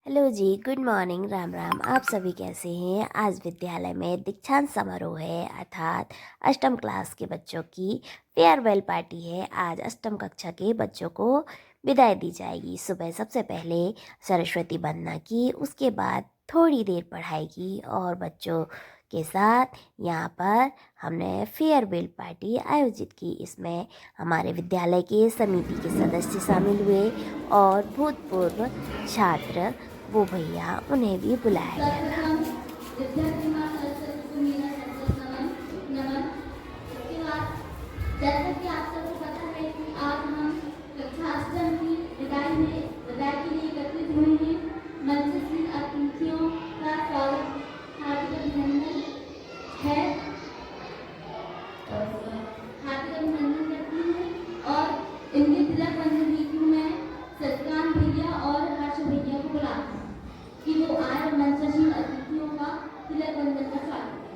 Hello जी, good morning, Ram Ram. आप सभी कैसे हैं? आज विद्यालय में दीक्षांत समारोह है, अर्थात अष्टम क्लास के बच्चों की फेयरवेल पार्टी है। आज अष्टम कक्षा के बच्चों को विदाई दी जाएगी। सुबह सबसे पहले सरस्वती वंदना की, उसके बाद थोड़ी देर पढ़ाई की और बच्चों के साथ यहाँ पर हमने फेयरवेल पार्टी आयोजित की। इसमें हमारे विद्यालय के समिति के सदस्य शामिल हुए और भूतपूर्व छात्र वो भैया, उन्हें भी बुलाया गया था। जैसा कि आप सबको पता है कि आज हम कक्षा अष्टम की विदाई के लिए एकत्रित हुए हैं। मंचस्वी अतिथियों का स्वागत हार्दिक अभिनंदन है, हार्दिक अभिनंदन करती हूँ और इनके तिलक बंधन हेतु मैं सत्यकांत भैया और हर्ष भैया को बुलाती हूँ कि वो आए और मंचस्वी अतिथियों का तिलक बंधन का स्वागत करें।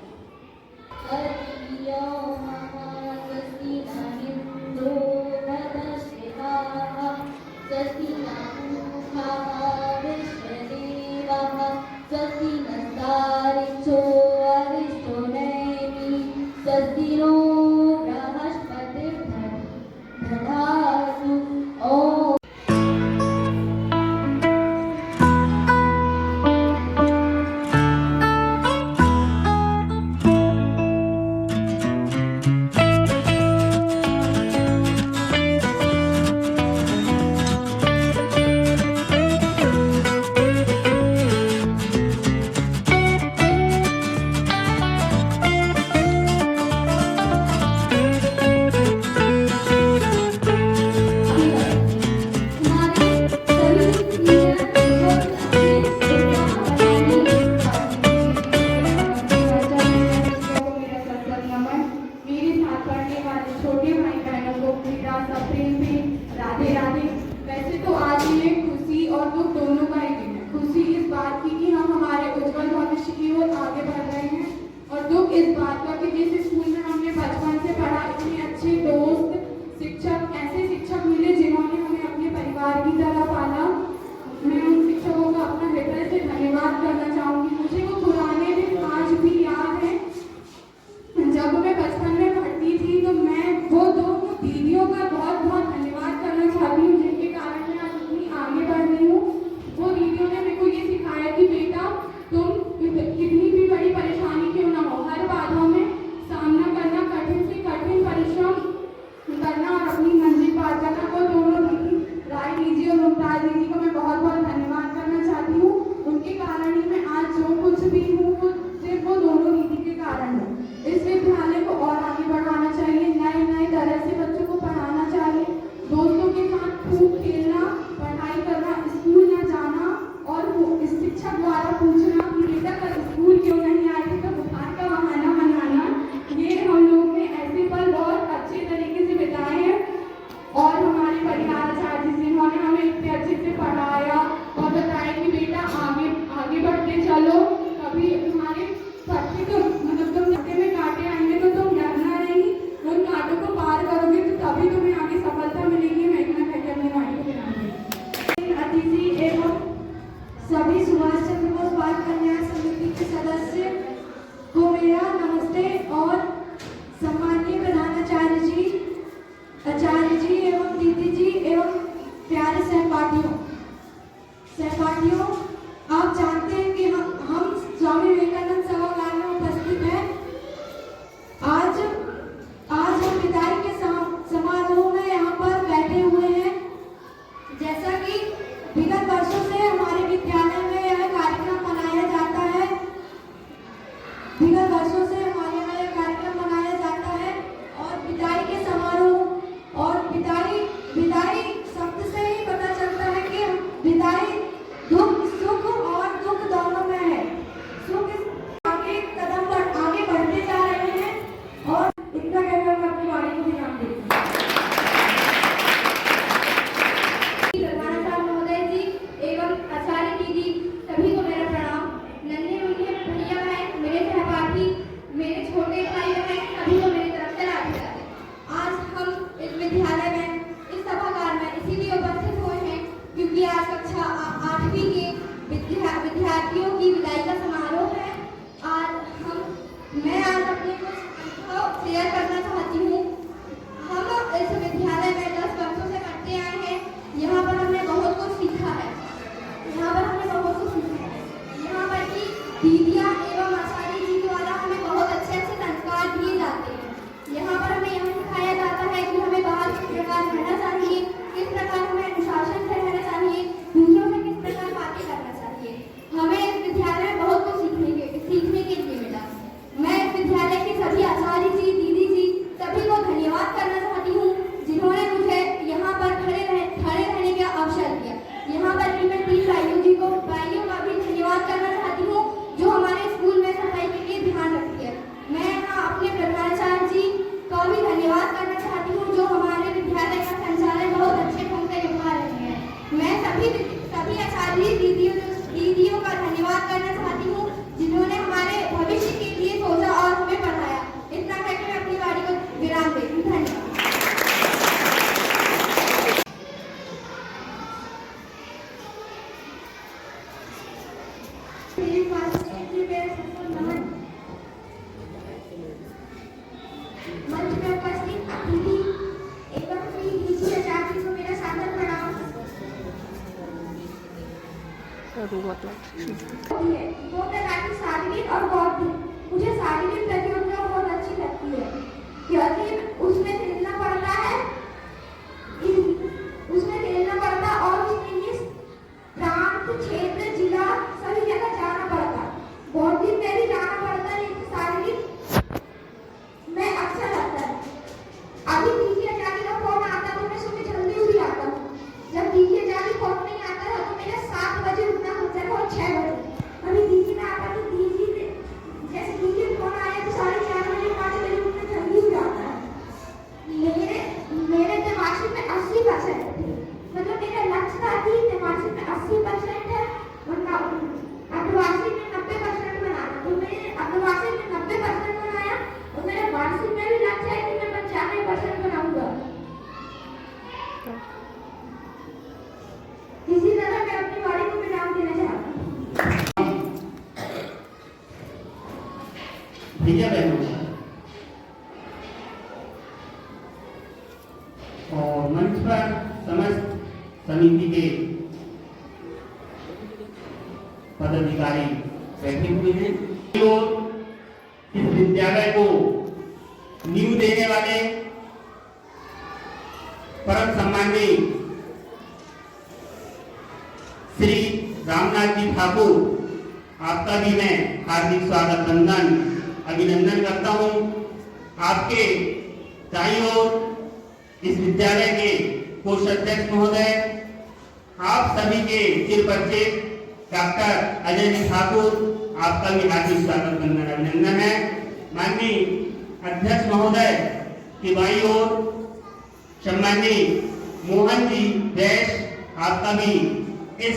वैसे तो आज ये खुशी और दुख दोनों का ही दिन है। खुशी इस बात की कि हम हमारे उज्जवल भविष्य की ओर आगे बढ़ रहे हैं और दुख इस बात का कि जिस स्कूल में हमने बचपन से पढ़ा, इतने अच्छे दोस्त, शिक्षक, ऐसे शिक्षक मिले जिन्होंने हमें अपने परिवार की तरह पाला। मैं उन शिक्षकों का अपना हृदय से धन्यवाद करना चाहूँगी। मुझे वो पुराने दिन आज भी याद है। जब मैं बचपन में पढ़ती थी तो मैं वो दोनों दीदियों का बहुत बहुत धन्यवाद करना चाहती हूँ जिनके कारण मैं आज इतनी आगे बढ़ रही हूँ। वो दीदियों ने मेरे को ये सिखाया कि बेटा, तुम कितनी भी बड़ी परेशानी क्यों ना हो, हर बाधाओं में सामना करना, कठिन से कठिन परिश्रम करना और अपनी मंजिल पार करना। वो दोनों दीदी, राय दीदी और मुमताज दीदी को मैं बहुत बहुत धन्यवाद करना चाहती हूँ। उनके कारण ही मैं आज जो कुछ भी हूँ वो सिर्फ वो दोनों दीदी के कारण है। इस विद्यालय को और आगे बढ़ाना चाहिए, नए नए तरह से बच्चों को पढ़ाना चाहिए, दोस्तों के साथ खूब खेलना, पढ़ाई करना, स्कूल न जाना और इस शिक्षक द्वारा पूछना कि बेटा कल स्कूल क्यों नहीं आए थे, तो बुखार का बहाना बनाना। ये हम लोग ने ऐसे पल बहुत अच्छे तरीके से बिताए हैं और हमारे परिवार आचार्य जी जिन्होंने हमें इतने अच्छे से पढ़ाया और बताया कि बेटा आगे आगे बढ़ते चलो, कभी तुम्हारे पट्टे को मतलब तुम रास्ते में कांटे आएंगे तो तुम डरना नहीं, उन कांटों को पार करोगे तो तभी तुम्हें आगे सफलता मिलेगी। मैं इतना कहकर अपनी वाणी को विराम देती हूँ। अतिथि एवं सभी सुभाष चंद्र बोस बाल कल्याण समिति के सदस्य को मेरा नमस्ते और सम्माननीय प्रधानाचार्य जी, आचार्य जी एवं दीदी जी एवं प्यारे सहपाठियों, आप जानते हैं कि हम स्वामी विवेकानंद सभागार में उपस्थित हैं। आज हम विदाई के समारोह में यहाँ पर बैठे हुए हैं। जैसा कि विगत वर्षों से हमारे विद्यालय में यह कार्यक्रम मनाया जाता है, और विदाई के समारोह और विदाई शब्द से ही पता चलता है कि विदाई दुख सुख और दुख दोनों में है। सुख आगे कदम आगे बढ़ते जा रहे हैं और इतना कहकर मैं अपनी वाणी को विराम देती हूँ। प्रधानाचार्य महोदय जी एवं आचार्य दीदी सभी को मेरा प्रणाम। नन्हे मुन्ने भैया बहन, मेरे सहपाठी, मेरे छोटे भाई बहन, सभी को मेरी तरफ से राधे राधे। आज हम इस विद्यालय में, इस सभागार में इसीलिए उपस्थित हुए हैं क्योंकि आज कक्षा 8वीं के मास्टर जी मेरे सबको नमन। मंच में उपस्थित अतिथि एवं श्री डीसी आचार्य को मेरा सादर प्रणाम। वो मैं काफी शारीरिक और बौद्धिक, मुझे शारीरिक प्रतियोगिता बहुत अच्छी लगती है क्योंकि उसमें खेलना पड़ता है, और उसमें प्रांत क्षेत्र जिला सभी जगह जाना पड़ता है। बौद्धिक में भी जाना पड़ता है लेकिन शारीरिक में अच्छा लगता है। अभी डीजी आचार्य का फोन आता तो मैं सुबह जल्दी उठ जाता हूँ। जब डीजी आचार्य फोन नहीं आता है तो मेरे 7 बजे उठना होता है और 6 बजे। अभी डीजी में आता तो डीजी ने जैसे डीजी फोन आया तो 4:30 बजे 5 बजे उठना जल्दी हो जाता है। मेरे दिमाग में 80% थी, मतलब मेरा लक्ष्य था कि दिमाग में 80% है वरना अभिवासी में 90% बनाना। तो मैंने अभिवासी में 90% बनाया और मेरा वार्षिक में भी लक्ष्य है कि मैं 95% बनाऊंगा। इसी तरह मैं अपनी बॉडी को विराम देना चाहता हूँ। भैया बहनों और मंच पर समस्त समिति के पदाधिकारी बैठे हुए हैं। तो इस विद्यालय को नींव देने वाले परम सम्माननीय श्री रामनाथ जी ठाकुर, आपका भी मैं हार्दिक स्वागत अभिनंदन करता हूं। आपके दाईं ओर इस विद्यालय के कोषाध्यक्ष महोदय, आप सभी के चिर परिचित डॉक्टर अजय जी ठाकुर, आपका भी हार्दिक स्वागत अभिनंदन है। माननीय अध्यक्ष महोदय की बाईं ओर सम्माननीय मोहन जी वैश, आपका भी इस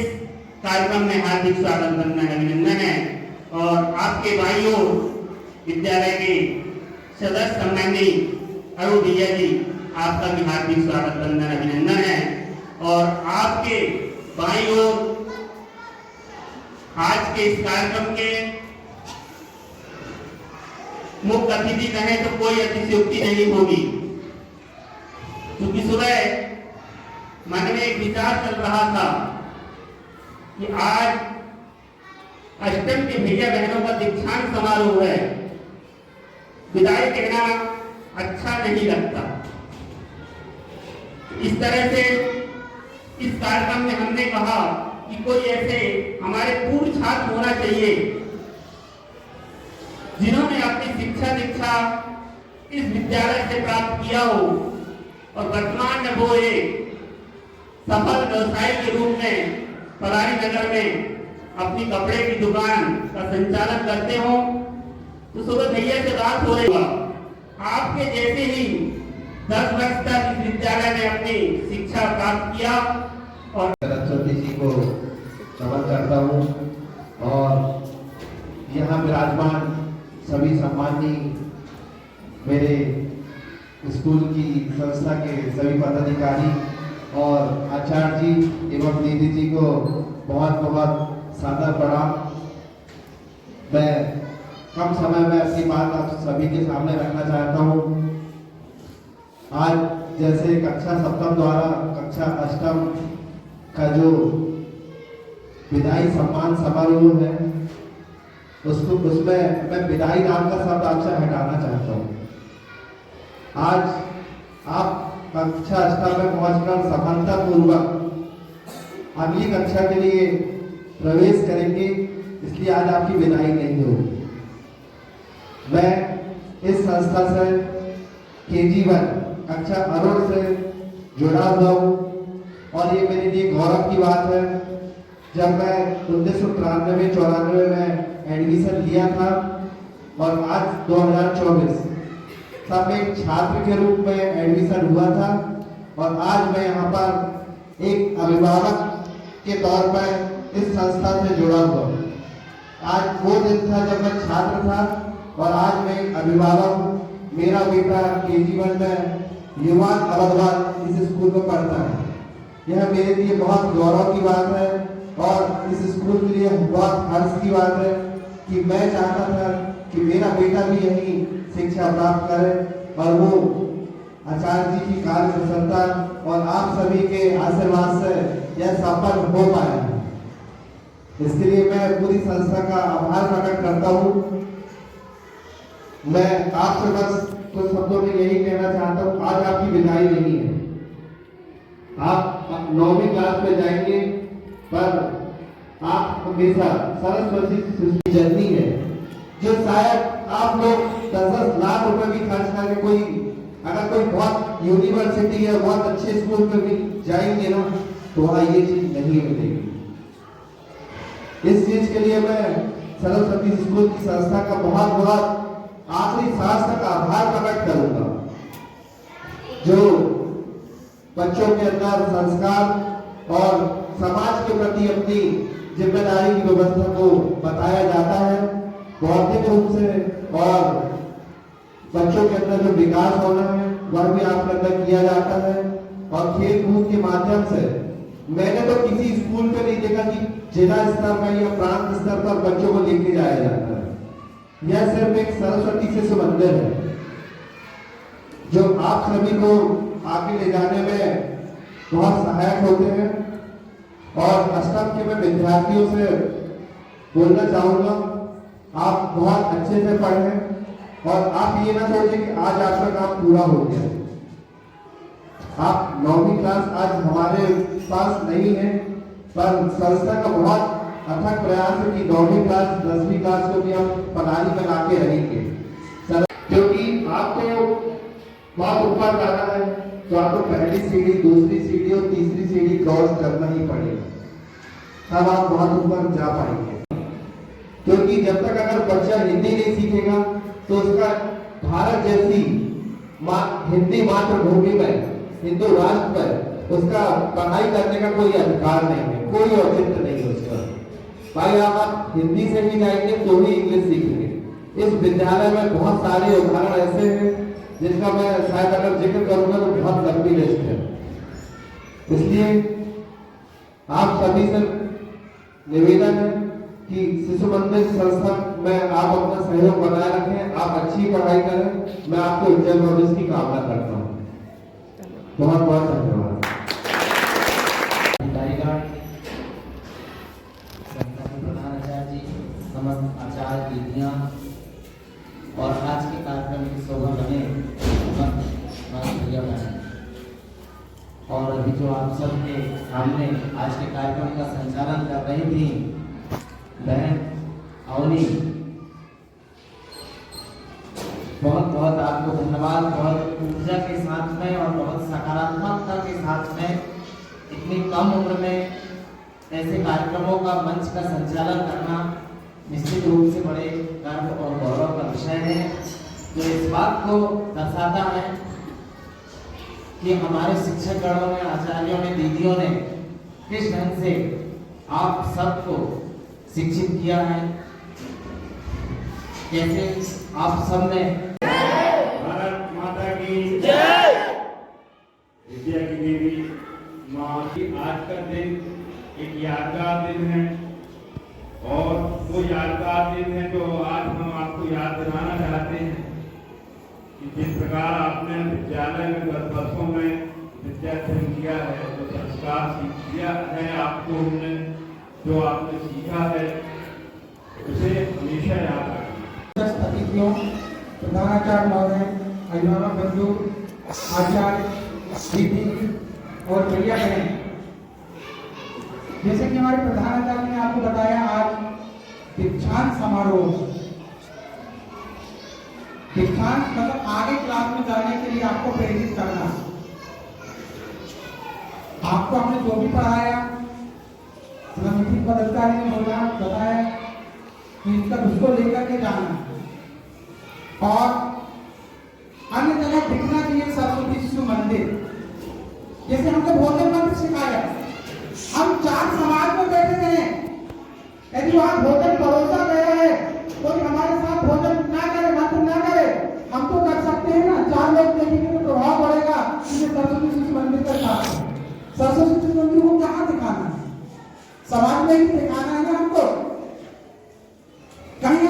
कार्यक्रम में हार्दिक स्वागत अभिनंदन है। और आपके बाईं ओर विद्यालय के सदस्य सम्माननीय अरुण भैया जी, आपका भी हार्दिक स्वागत अभिनंदन है। और आपके बाईं ओर आज के इस कार्यक्रम के मुख्य अतिथि कहें तो कोई अतिशयोक्ति नहीं होगी, क्योंकि सुबह मन में एक विचार चल रहा था कि आज अष्टम के भैया बहनों का दीक्षांत समारोह है, विदाई कहना अच्छा नहीं लगता। इस तरह से इस कार्यक्रम में हमने कहा कि कोई ऐसे हमारे पूर्व छात्र होना चाहिए जिन्होंने अपनी शिक्षा दीक्षा इस विद्यालय से प्राप्त किया हो और वर्तमान में वो एक सफल व्यवसायी के रूप में परारी नगर में अपनी कपड़े की दुकान का संचालन करते हो। तो सुबह भैया से बात हो रही है, आपके जैसे ही 10 वर्ष तक इस विद्यालय में अपनी शिक्षा प्राप्त किया और सरस्वती जी को नमन करता हूँ। और यहाँ विराजमान सभी सम्माननीय मेरे स्कूल की संस्था के सभी पदाधिकारी और आचार्य जी एवं दीदी जी को बहुत बहुत सादर प्रणाम। मैं कम समय में अपनी बात आप सभी के सामने रखना चाहता हूँ। आज जैसे कक्षा सप्तम द्वारा कक्षा अष्टम का जो विदाई सम्मान समारोह है, उसमें मैं विदाई नाम का शब्द आपसे हटाना चाहता हूँ। आज आप कक्षा अष्टम में पहुंचकर सफलतापूर्वक अगली कक्षा के लिए प्रवेश करेंगे, इसलिए आज आपकी विदाई नहीं होगी। मैं इस संस्था से KG1 कक्षा अरुण से जुड़ा हुआ हूँ और ये मेरे लिए गौरव की बात है। जब मैं 1993-94 में एडमिशन लिया था और आज 2024 तब एक छात्र के रूप में एडमिशन हुआ था और आज मैं यहाँ पर एक अभिभावक के तौर पर इस संस्था से जुड़ा हुआ हूँ। आज वो दिन था जब मैं छात्र था और आज मैं अभिभावक। मेरा बेटा KG1 में युवान अवधवान इस स्कूल में पढ़ता है। यह मेरे लिए बहुत गौरव की बात है और इस स्कूल के लिए बहुत हर्ष की बात है कि मैं चाहता था कि मेरा बेटा भी यही शिक्षा प्राप्त करे और वो आचार्य जी की कार्य कुशलता और आप सभी के आशीर्वाद से यह संपन्न हो पाया। इसके लिए मैं पूरी संस्था का आभार प्रकट करता हूँ। मैं आपसे बस कुछ शब्दों में यही कहना चाहता हूँ, आज आपकी विदाई नहीं है। आप 9वीं क्लास में जाएंगे, पर आप हमेशा सरस्वती सृष्टि जर्नी है जो शायद आप लोग 10-10 लाख रुपए भी खर्च करके कोई अगर कोई बहुत यूनिवर्सिटी है, बहुत अच्छे स्कूल में भी जाएंगे ना, तो वहां ये चीज नहीं मिलेगी। इस चीज के लिए मैं सरस्वती स्कूल की संस्था का बहुत बहुत आखिरी सांस तक आभार प्रकट करूंगा, जो बच्चों के अंदर संस्कार और समाज के प्रति अपनी जिम्मेदारी की व्यवस्था को बताया जाता है बौद्धिक रूप से, और बच्चों के अंदर जो विकास होना है वह भी आपके अंदर किया जाता है। और खेल कूद के माध्यम से मैंने तो किसी स्कूल पे नहीं देखा कि जिला स्तर पर या प्रांत स्तर पर बच्चों को लेके जाया जाता है। यह सिर्फ एक सरस्वती शिशु मंदिर है जो आप सभी को आगे ले जाने में बहुत सहायक होते हैं। और अष्टम के मैं विद्यार्थियों से बोलना चाहूंगा, आप बहुत अच्छे से पढ़ें और आप ये ना सोचें कि आज आपका काम पूरा हो गया। आप 9वीं क्लास आज हमारे पास नहीं है, पर संस्था का बहुत अथक प्रयास है कि 9वीं क्लास 10वीं क्लास को भी हम पढ़ाई में लाके रहेंगे, क्योंकि आपको बहुत ऊपर जाना है तो आपको पहली सीढ़ी, दूसरी सीढ़ी और तीसरी सीढ़ी क्रॉस करना ही पड़ेगा, तब आप बहुत ऊपर जा पाएंगे। क्योंकि जब तक अगर बच्चा हिंदी नहीं सीखेगा तो उसका भारत जैसी हिंदी मातृभूमि में, हिंदू राष्ट्र पर उसका पढ़ाई करने का कोई अधिकार नहीं है, कोई औचित्य नहीं है उसका। भाई आप हिंदी से ही जाएंगे तो ही इंग्लिश सीखेंगे। इस विद्यालय में बहुत सारे उदाहरण ऐसे हैं जिनका मैं शायद अगर जिक्र करूंगा तो बहुत लंबी लिस्ट है। इसलिए आप सभी से निवेदन है कि शिशु मंदिर संस्था में आप अपना सहयोग बनाए रखें, आप अच्छी पढ़ाई करें। मैं आपको उज्जवल भविष्य की कामना करता हूँ। बहुत बहुत धन्यवाद। प्रधान आचार्य जी, समस्त आचार्य दीदियाँ और आज के कार्यक्रम की शोभा बने भैया बहन, और अभी जो आप सबके सामने आज के कार्यक्रम का संचालन कर रही थी बहन अवनी, बहुत बहुत आपको धन्यवाद। बहुत ऊर्जा के साथ में और बहुत सकारात्मकता के साथ में इतनी कम उम्र में ऐसे कार्यक्रमों का मंच का संचालन करना निश्चित रूप से बड़े गर्व और गौरव का विषय है, जो इस बात को दर्शाता है कि हमारे शिक्षकगणों ने, आचार्यों ने, दीदियों ने किस ढंग से आप सबको शिक्षित किया है, कैसे आप सब ने भारत माता की जय। विद्या की देवी माँ की आज का दिन एक यादगार दिन है, और वो यादगार दिन है जो आज हम आपको याद दिलाना चाहते हैं कि जिस प्रकार आपने विद्यालय में 10 वर्षों में विद्याध्ययन किया है, जो संस्कार दिया है आपको हमने, जो आपने सीखा है, उसे हमेशा याद रखना। अतिथियों, प्रधानाचार्य महोदय, अभिभावक बंधु, आचार्य दीदी और भैया बहन, जैसे कि हमारे प्रधानाचार्य ने आपको बताया, आज दीक्षांत समारोह। दीक्षांत मतलब आगे क्लास में जाने के लिए आपको प्रेरित करना। आपको हमने जो भी पढ़ाया, समिति पदाधिकारी ने बोला, बताया कि इसका उसको लेकर के जाना, और अन्य जगह दिखना चाहिए सरस्वती शिशु मंदिर। जैसे हमको भोजन मंत्र सिखाया, हम 4 समाज में बैठे हैं, यदि वहां भोजन परोसा गया है तो हमारे साथ भोजन ना करे, मंत्र ना करे, हम तो कर सकते हैं ना। 4 लोग देखेंगे तो प्रभाव पड़ेगा कि सरस्वती शिशु मंदिर का साथ है। सरस्वती शिशु मंदिर को कहाँ दिखाना है? समाज में ही दिखाना है ना हमको। कहीं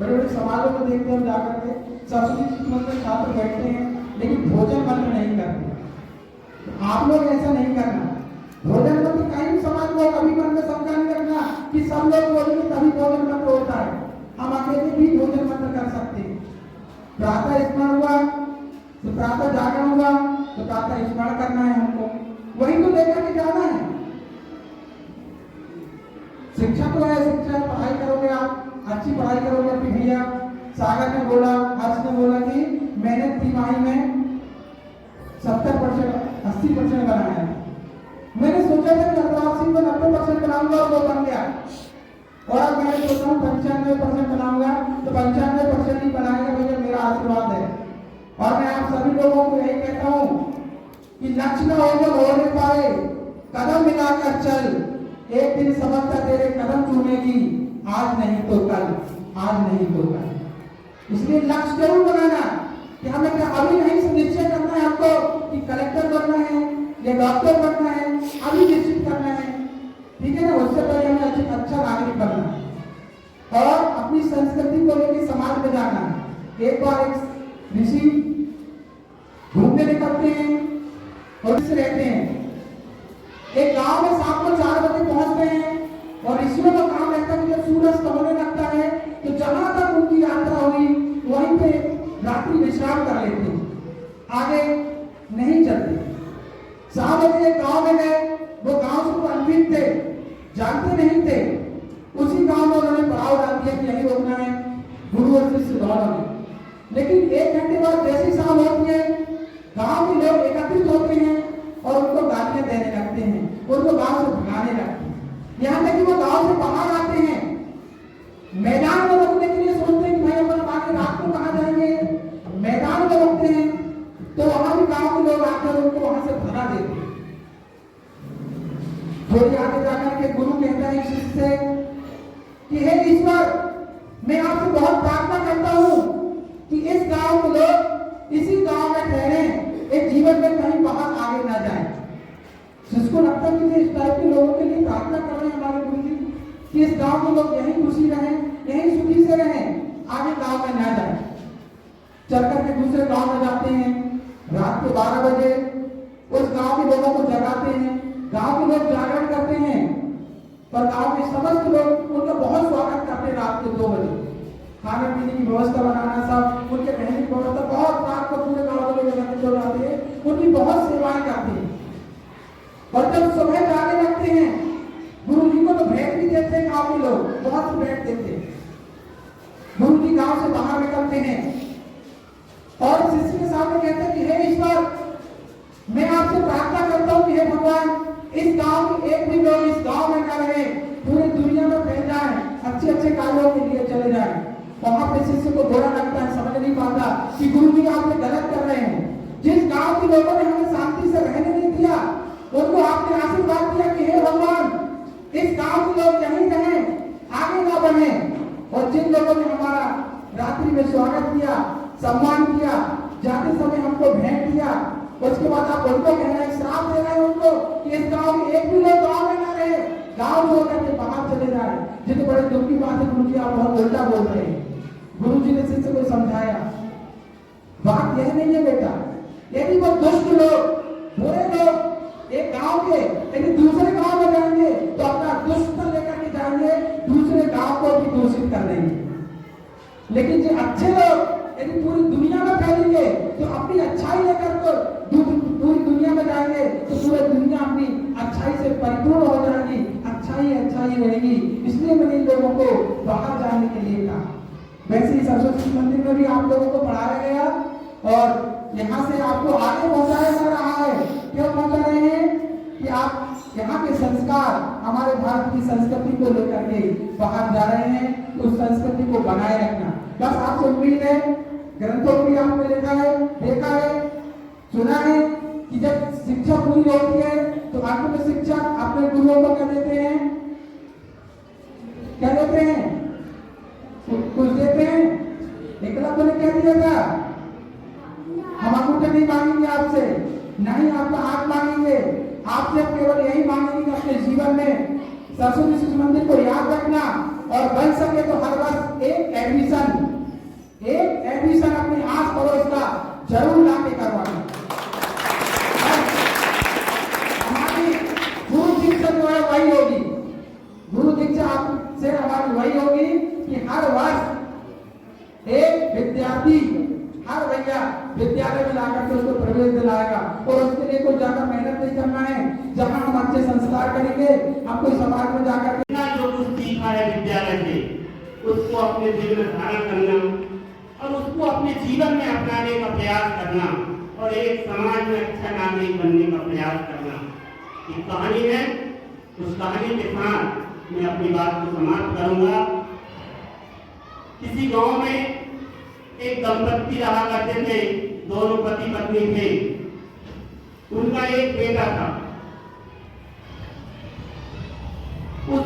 बड़े बड़े समाजों में देखते हैं हम जाकर के सरस्वती शिशु मंदिर छात्र बैठते हैं लेकिन भोजन मंत्र नहीं करते। तो आप लोग ऐसा नहीं करना। भोजन मंत्र कहीं समाज को कभी मन में समझा नहीं रखना कि सब लोग बोलेंगे तभी भोजन मंत्र होता है। हम अकेले भी भोजन मंत्र कर सकते हैं। प्रातः स्मरण हुआ तो प्रातः जागरण हुआ तो प्रातः स्मरण करना है हमको, वही तो लेकर के जाना है। शिक्षा तो है, शिक्षा पढ़ाई करोगे आप, अच्छी पढ़ाई करोगे। अभी भैया सागर ने बोला, हर्ष ने बोला कि मैंने तिमाही में 70% 80% बनाया है। मैंने सोचा था कि 80 को 90% बनाऊंगा और वो बन गया। और अब मैंने सोचा हूँ 95% बनाऊंगा तो 95% ही बनाएगा भैया, मेरा आशीर्वाद है। और मैं आप सभी लोगों को यही कहता हूँ कि लक्ष्य न हो जब हो नहीं पाए, कदम मिलाकर चल, एक दिन समझता तेरे कदम चूमेगी, आज नहीं तो कल, आज नहीं तो कल। इसलिए लक्ष्य जरूर बनाना कि हमें क्या अभी नहीं निश्चय करना है हमको कि कलेक्टर बनना है या डॉक्टर बनना है, अभी निश्चित करना है, ठीक है ना। उससे पहले हमें अच्छा नागरिक बनना है और अपनी संस्कृति को लेकर समाज में जाना है। एक बार एक ऋषि घूमने निकलते हैं और रहते हैं। एक गांव में शाम को 4 बजे पहुंचते हैं और ऋषियों का काम रहता है कि जब सूरज होने लगता है तो जहां तक उनकी यात्रा हुई वहीं पे रात्रि विश्राम कर लेते हैं, आगे नहीं चलते। 7 बजे एक गांव में गए, वो गांव से अनभिज्ञ थे, जानते नहीं थे। उसी गांव में उन्होंने पड़ाव डाल दिया कि यही रोकना है, गुरु और शिष्य दोनों में। लेकिन 1 घंटे बाद जैसी शाम होती है, गांव के लोग एकत्रित होते हैं और उनको गालियां देने लगते हैं, उनको गांव से भगाने लगते हैं। यहाँ तक कि वो गांव से बाहर आते हैं, मैदान में रुकने के लिए सोचते हैं कि भाई अपन आगे रात को कहाँ जाएंगे, मैदान में रुकते हैं तो वहां भी गांव के लोग आकर उनको वहां से भगा देते हैं। थोड़ी आगे जाकर के गुरु कहता है शिष्य से कि हे ईश्वर, मैं आपसे बहुत प्रार्थना करता हूँ कि इस गांव के लोग इसी गांव में ठहरे, एक जीवन में कहीं बाहर आगे ना जाए। जिसको लगता है कि इस टाइप के लोगों के लिए प्रार्थना कर रहे हैं हमारे गुरु जी कि इस गांव के लोग यहीं खुशी रहें, यहीं सुखी से रहें, आगे गांव में ना जाए। चल करके दूसरे गांव में जाते हैं, रात के 12 बजे उस गांव के लोगों को जगाते हैं। गांव के लोग जागरण करते हैं पर गांव के समस्त लोग उनका बहुत स्वागत करते हैं। रात के 2 बजे खाने पीने की व्यवस्था बनाना, सब उनके रहने की व्यवस्था, बहुत रात को पूरे गांव के लोग एकत्रित हो जाते हैं, उनकी बहुत सेवाएं करते हैं। और जब सुबह जाने लगते हैं, गुरु जी को तो भेंट भी देते हैं गांव के लोग, बहुत सी भेंट देते हैं। गुरु जी गांव से बाहर निकलते हैं और शिष्य के सामने कहते हैं कि हे ईश्वर, मैं आपसे प्रार्थना करता हूँ कि हे भगवान, इस गांव के एक भी लोग इस गांव में न रहे, पूरी दुनिया में फैल जाए, अच्छे अच्छे कार्यों के लिए चले जाए। वहां पे शिष्य को बुरा लगता है, समझ नहीं पाता कि गुरु जी आपने गलत कर रहे हैं। जिस गांव के लोगों ने हमें शांति से रहने नहीं दिया, उनको आपने आशीर्वाद दिया कि हे भगवान, इस गांव के लोग यहीं रहें, आगे ना बढ़े। और जिन लोगों ने हमारा रात्रि में स्वागत किया, सम्मान किया, जाते समय हमको भेंट दिया, उसके बाद आप उनको कह रहे हैं, श्राप दे रहे हैं उनको कि इस गांव के एक भी लोग गांव में ना रहे, गांव छोड़ करके बाहर चले जाए। ये तो बड़े दुख की बात है गुरु जी, आप बहुत उल्टा बोल रहे हैं। गुरु जी ने शिष्य को समझाया, बात यह नहीं है बेटा, यदि वो दुष्ट लोग, बुरे लोग एक गांव के यदि दूसरे गांव में जाएंगे तो अपना दुष्ट लेकर के जाएंगे, दूसरे गांव को भी दूषित कर देंगे। लेकिन जो अच्छे लोग यदि पूरी दुनिया में फैलेंगे तो अपनी अच्छाई लेकर तो पूरी दुनिया में जाएंगे तो पूरी दुनिया अपनी अच्छाई से परिपूर्ण हो जाएगी, अच्छाई अच्छाई रहेगी। इसलिए मैंने इन लोगों को बाहर जाने के लिए कहा। वैसे ही सरस्वती मंदिर में भी आप लोगों को पढ़ाया गया और यहाँ से आपको आगे पहुंचाया जा रहा है। क्यों पहुंचा रहे हैं कि आप यहाँ के संस्कार, हमारे भारत की संस्कृति को लेकर के बाहर जा रहे हैं, तो उस संस्कृति को बनाए रखना बस आपसे उम्मीद है। ग्रंथों में आपने लिखा है, देखा है, सुना है कि जब शिक्षा पूरी होती है तो अंत में शिक्षक अपने गुरुओं को क्या देते हैं, क्या देते हैं, कुछ देते हैं। एकलव्य ने क्या दिया था, हम अंगूठे नहीं मांगेंगे आपसे, नहीं आपका हाथ मांगेंगे, आपसे केवल यही मांगेंगे कि अपने जीवन में सरस्वती शिशु मंदिर को याद रखना और बन सके तो हर वर्ष एक एडमिशन अपने आस पड़ोस का जरूर लाके करवाना। हमारी गुरु दीक्षा जो है वही होगी, गुरु दीक्षा आपसे हमारी वही होगी कि हर वर्ष एक विद्यार्थी हर भैया विद्यालय में लाकर के उसको प्रवेश दिलाएगा और उसके लिए कोई ज्यादा मेहनत नहीं करना है। जहां हम अच्छे संस्कार करेंगे, हम कोई समाज में जाकर इतना जो कुछ सीखा है विद्यालय से उसको अपने दिल में धारण करना और उसको अपने जीवन में अपनाने का प्रयास करना और एक समाज में अच्छा नागरिक बनने का प्रयास करना। एक कहानी है, उस कहानी के साथ मैं अपनी बात को समाप्त करूंगा। किसी गांव में एक दंपत्ति रहा करते थे, दोनों पति पत्नी थे। उनका एक बेटा था। उस